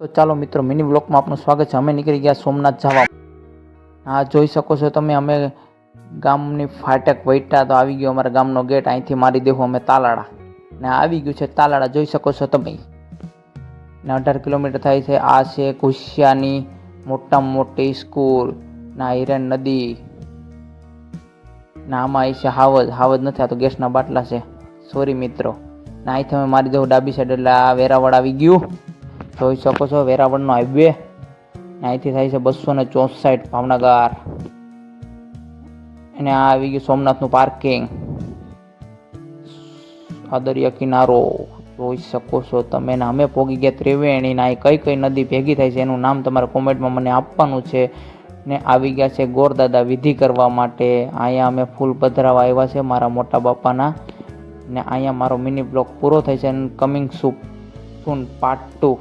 તો ચાલો મિત્રો, મિની બ્લોકમાં આપનું સ્વાગત છે. અમે નીકળી ગયા સોમનાથ જવા. હા, જોઈ શકો છો તમે, અમે ગામની ફાટક વૈટા તો આવી ગયો અમારા ગામનો ગેટ. અહીંથી મારી દેવું અમે તાલાળા ને આવી ગયું છે તાલાળા, જોઈ શકો છો તમે ને 18 કિલોમીટર થાય છે. આ છે ઘુસિયાની મોટામાં મોટી સ્કૂલ ના હિરણ નદી ના આમાં છે હાવજ નથી, આ તો ગેસના બાટલા છે, સોરી મિત્રો. ને અહીંથી અમે મારી દેવું ડાબી સાઈડ એટલે આ વેરાવળ આવી ગયું, જોઈ શકો છો વેરાવળનો હાઈવે. અહીંથી થાય છે 264 ભાવનગર અને આ આવી ગયું સોમનાથનું પાર્કિંગ, આ દરિયા કિનારો જોઈ શકો છો તમે. ને અમે પોગી ગયા ત્રિવેણી. ના કઈ કઈ નદી ભેગી થાય છે એનું નામ તમારે કોમેન્ટમાં મને આપવાનું છે. ને આવી ગયા છે ગોરદાદા વિધિ કરવા માટે. અહીંયા અમે ફૂલ પધરાવા આવ્યા છે મારા મોટા બાપાના. ને અહીંયા મારો મિની બ્લોગ પૂરો થાય છે. કમિંગ સૂન પાર્ટ 2.